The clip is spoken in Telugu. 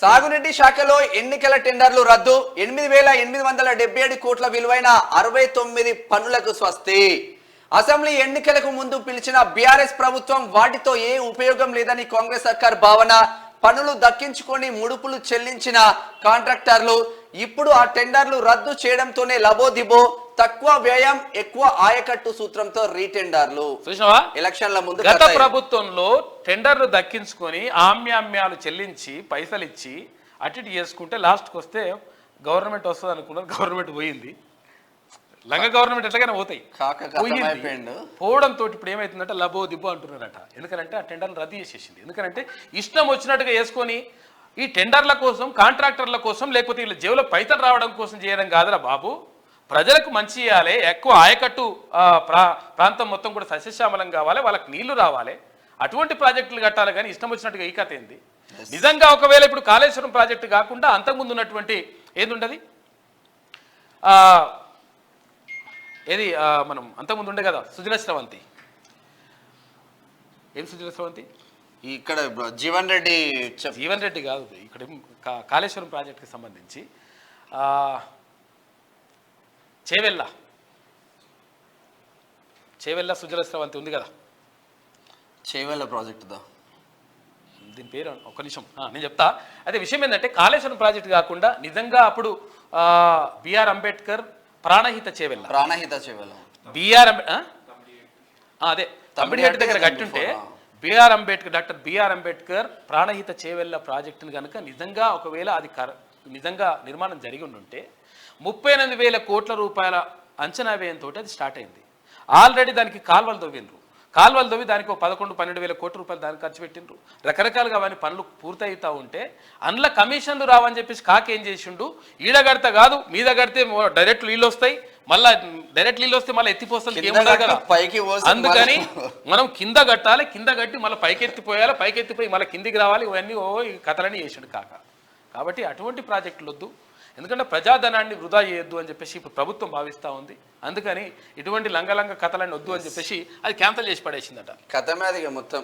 సాగునీటి శాఖలో ఎన్నికల టెండర్లు రద్దు 8,877 కోట్ల విలువైన 69 పనులకు స్వస్తి. అసెంబ్లీ ఎన్నికలకు ముందు పిలిచిన బీఆర్ఎస్ ప్రభుత్వం వాటితో ఏ ఉపయోగం లేదని కాంగ్రెస్ సర్కార్ భావన. పనులు దక్కించుకొని ముడుపులు చెల్లించిన కాంట్రాక్టర్లు ఇప్పుడు ఆ టెండర్లు రద్దు చేయడంతోనే లబోదిబో. తక్కువ వ్యయం ఎక్కువ ఆయకట్టు సూత్రంతో రీటెండర్లు. ఎలక్షన్ల ముందు గత ప్రభుత్వంలో టెండర్లు దక్కించుకొని ఆమ్యామ్యాలు చెల్లించి పైసలు ఇచ్చి అటు చేసుకుంటే లాస్ట్కి వస్తే గవర్నమెంట్ వస్తుంది అనుకున్నారు. గవర్నమెంట్ పోయింది. లంగ గవర్నమెంట్ ఎట్లాగైనా పోతాయి. పోవడంతో ఇప్పుడు ఏమైతుందంటే లబో దిబ్బో అంటున్నారట. ఎందుకంటే ఆ టెండర్లు రద్దు చేసేసింది. ఎందుకంటే ఇష్టం వచ్చినట్టుగా వేసుకొని ఈ టెండర్ల కోసం కాంట్రాక్టర్ల కోసం లేకపోతే వీళ్ళ జేబులో పైసలు రావడం కోసం చేయడం కాదురా బాబు. ప్రజలకు మంచి చేయాలి, ఎక్కువ ఆయకట్టు ప్రాంతం మొత్తం కూడా సస్యశ్యామలం కావాలి, వాళ్ళకి నీళ్లు రావాలి, అటువంటి ప్రాజెక్టులు కట్టాలి. కానీ ఇష్టం వచ్చినట్టుగా ఈ కథ ఏంది? నిజంగా ఒకవేళ ఇప్పుడు కాళేశ్వరం ప్రాజెక్టు కాకుండా అంతకుముందు ఉన్నటువంటి ఏది ఉండదు ఏది మనం అంతకుముందు ఉండే కదా సుజల స్రవంతి. ఏం సుజల స్రవంతి? ఇక్కడ జీవన్ రెడ్డి కాదు, ఇక్కడ కాళేశ్వరం ప్రాజెక్టుకి సంబంధించి చేవెళ్ళ సుజల స్రవంతి ఉంది కదా. చేవెళ్ళ ప్రాజెక్టుదా దీని పేరు ఒక్క నిమిషం నేను చెప్తా. అదే విషయం ఏంటంటే కాళేశ్వరం ప్రాజెక్టు కాకుండా నిజంగా అప్పుడు బిఆర్ అంబేద్కర్ ప్రాణహిత చేవెళ్ళ బిఆర్ అదే తమ్మిడిహెట్టు దగ్గర కట్టుంటే డాక్టర్ బిఆర్ అంబేద్కర్ ప్రాణహిత చేవెళ్ళ ప్రాజెక్టును కనుక నిజంగా ఒకవేళ అది నిజంగా నిర్మాణం జరిగి ఉండుంటే 38,000 కోట్ల రూపాయల అంచనా వ్యయంతో అది స్టార్ట్ అయింది. ఆల్రెడీ దానికి కాల్వలు తవ్వి దానికి 11-12,000 కోట్ల రూపాయలు దానికి ఖర్చు పెట్టిండ్రు. రకరకాలుగా అవన్నీ పనులు పూర్తవుతా ఉంటే అందులో కమిషన్లు రావని చెప్పేసి కాకేం చేసిండు, ఈడ కడితే కాదు మీద కడితే డైరెక్ట్ నీళ్ళు వస్తాయి, మళ్ళీ ఎత్తిపోస్తుంది ఏముండదు కదా. అందుకని మనం కింద కట్టాలి, కింద కట్టి మళ్ళీ పైకెత్తిపోయి మళ్ళీ కిందికి రావాలి. ఇవన్నీ ఈ కథలన్నీ చేసిండు కాక. కాబట్టి అటువంటి ప్రాజెక్టులు వద్దు. ఎందుకంటే ప్రజాధనాన్ని వృధా చేయొద్దు అని చెప్పేసి ఇప్పుడు ప్రభుత్వం భావిస్తూ ఉంది. అందుకని ఇటువంటి లంగ కథలన్నీ వద్దు అని చెప్పేసి అది క్యాన్సల్ చేసి పడేసిందట. కథ మీద మొత్తం